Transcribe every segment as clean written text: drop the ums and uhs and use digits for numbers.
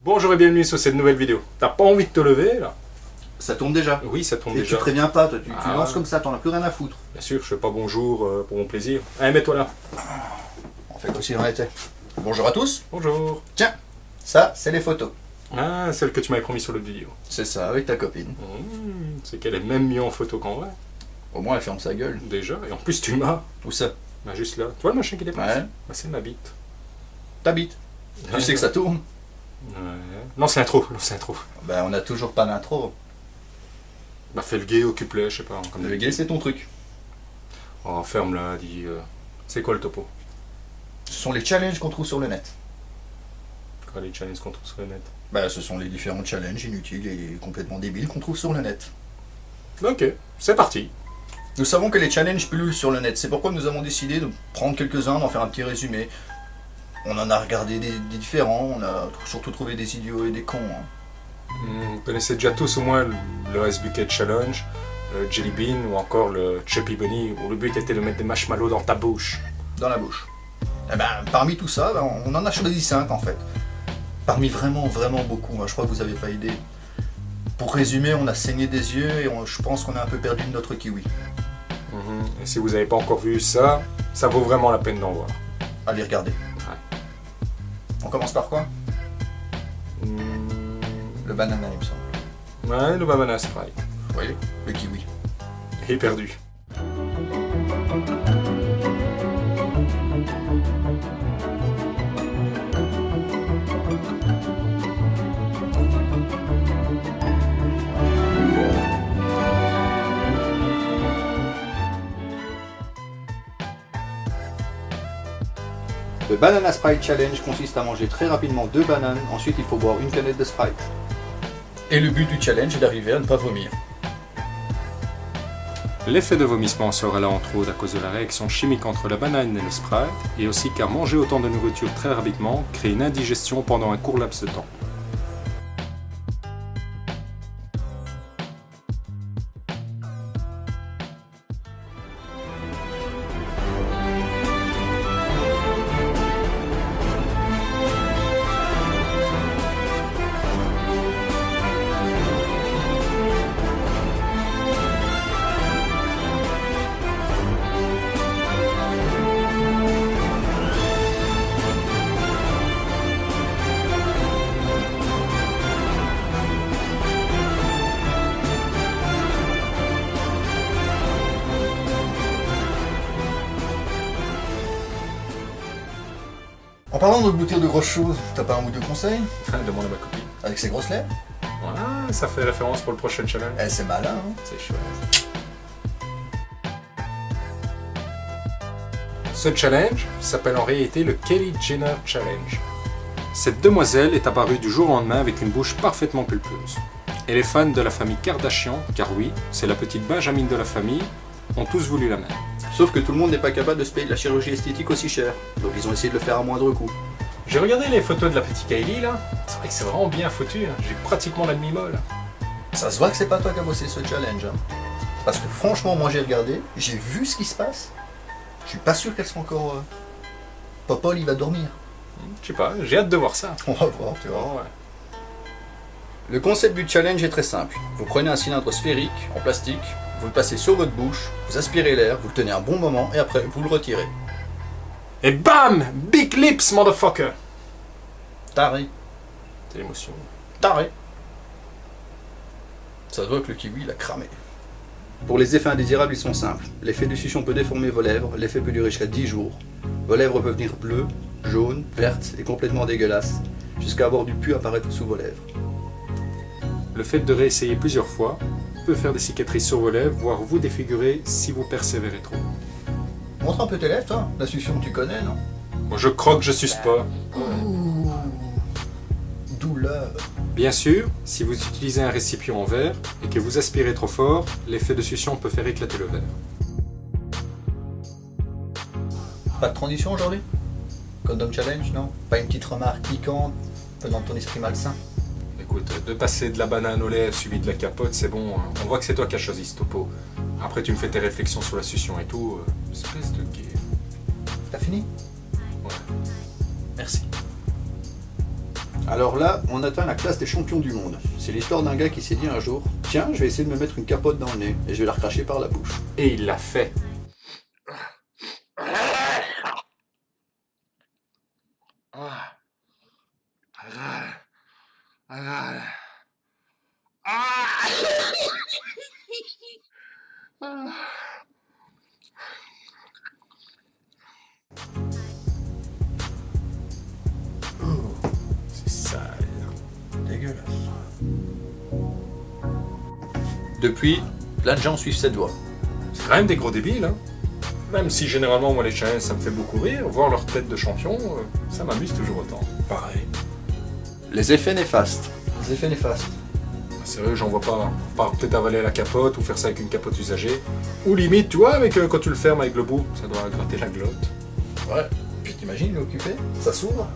Bonjour et bienvenue sur cette nouvelle vidéo. T'as pas envie de te lever là? Ça tourne déjà. Oui, ça tombe Et déjà. tu préviens pas, toi, tu lances comme ça, t'en as plus rien à foutre. Bien sûr, je fais pas bonjour pour mon plaisir. Allez, mets-toi là. On fait comme si on était. Bonjour à tous. Bonjour. Tiens, ça, c'est les photos. Ah, celle que tu m'avais promis sur l'autre vidéo. C'est ça, avec ta copine. C'est qu'elle est même mieux en photo qu'en vrai. Au moins, elle ferme sa gueule. Déjà, et en plus tu m'as. Où ça? Bah juste là. Tu vois le machin qui dépasse? Ouais. Bah c'est ma bite. Ta bite. Tu sais que ça tourne? Ouais. Non, c'est l'intro. Non, c'est l'intro. Ben, on a toujours pas d'intro. Bah fais le gay, occupe-le, je sais pas. Comme Le gay, c'est ton truc. Oh, ferme là, dis. C'est quoi le topo? Ce sont les challenges qu'on trouve sur le net. Quoi les challenges qu'on trouve sur le net? Ben, ce sont les différents challenges inutiles et complètement débiles qu'on trouve sur le net. Ok, c'est parti. Nous savons que les challenges pullulent sur le net. C'est pourquoi nous avons décidé de prendre quelques-uns, d'en faire un petit résumé. On en a regardé des différents, on a surtout trouvé des idiots et des cons. Hein. Vous connaissez déjà tous au moins le Ice Bucket Challenge, le Jelly Bean ou encore le Chubby Bunny où le but était de mettre des marshmallows dans ta bouche. Dans la bouche. Et ben, parmi tout ça, ben, on en a choisi 5 en fait. Parmi vraiment beaucoup, hein, je crois que vous n'avez pas idée. Pour résumer, on a saigné des yeux et je pense qu'on a un peu perdu de notre kiwi. Et si vous n'avez pas encore vu ça, ça vaut vraiment la peine d'en voir. Allez regarder. Ouais. On commence par quoi? Le banana, il me semble. Ouais, le banana sprite. Oui, le kiwi. Et perdu. Le Banana Sprite Challenge consiste à manger très rapidement 2 bananes, ensuite il faut boire une canette de Sprite. Et le but du challenge est d'arriver à ne pas vomir. L'effet de vomissement sera là entre autres à cause de la réaction chimique entre la banane et le sprite, et aussi car manger autant de nourriture très rapidement crée une indigestion pendant un court laps de temps. En parlant de goûter de grosses choses, t'as pas un ou deux conseils? Demande à ma copine. Avec ses grosses lèvres? Ouais, ça fait référence pour le prochain challenge. Eh, c'est malin, hein? C'est chouette. Ce challenge s'appelle en réalité le Kylie Jenner Challenge. Cette demoiselle est apparue du jour au lendemain avec une bouche parfaitement pulpeuse. Et les fans de la famille Kardashian, car oui, c'est la petite Benjamin de la famille, ont tous voulu la même. Sauf que tout le monde n'est pas capable de se payer de la chirurgie esthétique aussi chère, donc ils ont essayé de le faire à moindre coût. J'ai regardé les photos de la petite Kylie là, c'est vrai que c'est vraiment bien foutu, hein. J'ai pratiquement la demi-molle. Ça se voit que c'est pas toi qui as bossé ce challenge. Hein. Parce que franchement, moi j'ai regardé, j'ai vu ce qui se passe. Je suis pas sûr qu'elle soit encore... Popol, il va dormir. Je sais pas, j'ai hâte de voir ça. On va voir, tu vois. Oh, ouais. Le concept du challenge est très simple. Vous prenez un cylindre sphérique en plastique, vous le passez sur votre bouche, vous aspirez l'air, vous le tenez un bon moment et après vous le retirez. Et bam! Big lips, motherfucker! Taré. C'est l'émotion. Taré. Ça se voit que le kiwi il a cramé. Pour les effets indésirables, ils sont simples. L'effet de succion peut déformer vos lèvres, l'effet peut durer jusqu'à 10 jours. Vos lèvres peuvent devenir bleues, jaunes, vertes et complètement dégueulasses, jusqu'à avoir du pu apparaître sous vos lèvres. Le fait de réessayer plusieurs fois peut faire des cicatrices sur vos lèvres, voire vous défigurer si vous persévérez trop. Montre un peu tes lèvres, toi. La succion, tu connais, non? Moi je croque, je suce pas. Ouh. Douleur. Bien sûr, si vous utilisez un récipient en verre et que vous aspirez trop fort, l'effet de succion peut faire éclater le verre. Pas de transition aujourd'hui? Condom challenge, non? Pas une petite remarque piquante venant de ton esprit malsain? Écoute, de passer de la banane au lait suivi de la capote, c'est bon. Hein. On voit que c'est toi qui as choisi ce topo. Après, tu me fais tes réflexions sur la succion et tout. Espèce de gay. T'as fini? Ouais. Merci. Alors là, on atteint la classe des champions du monde. C'est l'histoire d'un gars qui s'est dit un jour « Tiens, je vais essayer de me mettre une capote dans le nez et je vais la recracher par la bouche. » Et il l'a fait. C'est sale. Dégueulasse. Depuis, plein de gens suivent cette voie. C'est quand même des gros débiles, hein. Même si généralement, moi, les challenges, ça me fait beaucoup rire, voir leur tête de champion, ça m'amuse toujours autant. Pareil. Les effets néfastes. Les effets néfastes. Sérieux, j'en vois pas. À part peut-être avaler la capote ou faire ça avec une capote usagée. Ou limite, tu vois, avec, quand tu le fermes avec le bout, ça doit gratter la glotte. Ouais. Puis t'imagines, il est occupé, ça s'ouvre.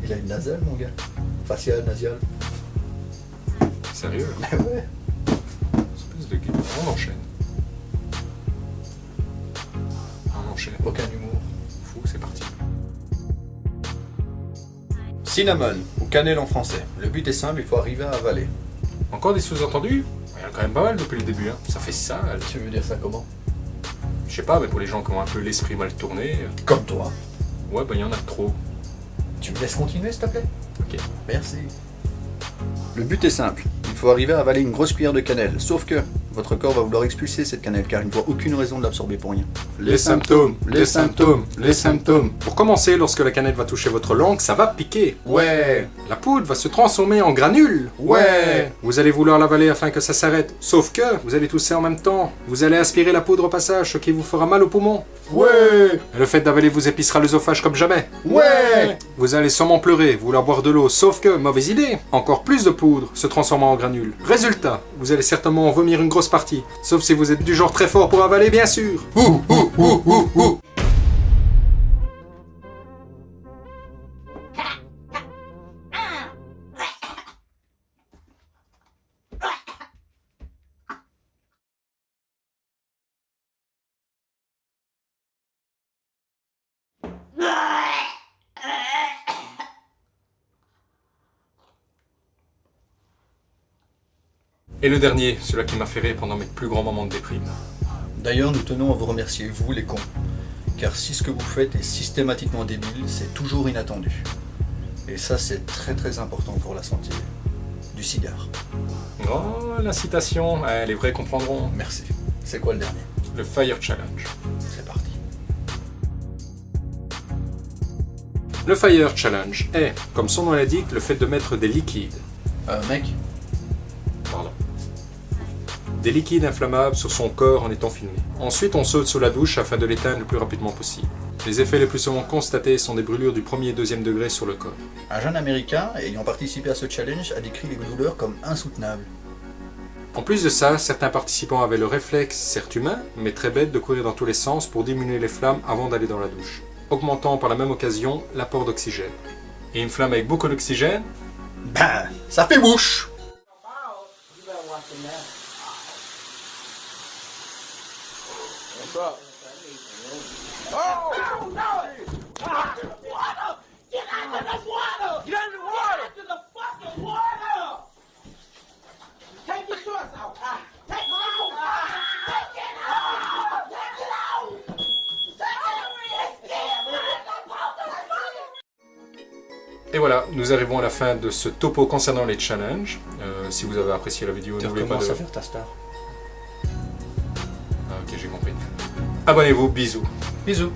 Il a une nasale, mon gars. Faciale, nasale. Sérieux? Mais ouais. Espèce de gueule. On enchaîne. On enchaîne. Aucun humour. Fou, c'est parti. Cinnamon, ou cannelle en français. Le but est simple, il faut arriver à avaler. Encore des sous-entendus? Il y en a quand même pas mal depuis le début, hein. Ça fait ça. Tu veux dire ça comment? Je sais pas, mais pour les gens qui ont un peu l'esprit mal tourné. Comme toi. Ouais, bah il y en a trop. Tu me laisses continuer, s'il te plaît? Ok. Merci. Le but est simple, il faut arriver à avaler une grosse cuillère de cannelle, sauf que votre corps va vouloir expulser cette cannelle car il ne voit aucune raison de l'absorber pour rien. Les symptômes, les symptômes, les symptômes. Pour commencer, lorsque la cannelle va toucher votre langue, ça va piquer. Ouais. La poudre va se transformer en granules. Ouais. Vous allez vouloir l'avaler afin que ça s'arrête. Sauf que vous allez tousser en même temps. Vous allez aspirer la poudre au passage, ce qui vous fera mal aux poumons. Ouais. Et le fait d'avaler vous épiccera l'œsophage comme jamais. Ouais. Vous allez sûrement pleurer, vouloir boire de l'eau, sauf que, mauvaise idée, encore plus de poudre se transformant en granules. Résultat, vous allez certainement en vomir une grosse partie. Sauf si vous êtes du genre très fort pour avaler, bien sûr. Et le dernier, celui qui m'a fait rire pendant mes plus grands moments de déprime. D'ailleurs, nous tenons à vous remercier, vous les cons. Car si ce que vous faites est systématiquement débile, c'est toujours inattendu. Et ça, c'est très très important pour la santé du cigare. Oh, la citation, les vrais comprendront. Merci. C'est quoi le dernier? Le Fire Challenge. C'est parti. Le Fire Challenge est, comme son nom l'indique, le fait de mettre des liquides. Mec, Pardon. Des liquides inflammables sur son corps en étant filmé. Ensuite, on saute sous la douche afin de l'éteindre le plus rapidement possible. Les effets les plus souvent constatés sont des brûlures du 1er et 2e degré sur le corps. un jeune américain ayant participé à ce challenge a décrit les douleurs comme insoutenables. En plus de ça, certains participants avaient le réflexe, certes humain, mais très bête, de courir dans tous les sens pour diminuer les flammes avant d'aller dans la douche, augmentant par la même occasion l'apport d'oxygène. Et une flamme avec beaucoup d'oxygène, Ben, ça fait bouche! Et voilà, nous arrivons à la fin de ce topo concernant les challenges. Si vous avez apprécié la vidéo, n'oubliez pas de... à faire ta star. Ah, ok, j'ai compris. Abonnez-vous, bisous. Bisous.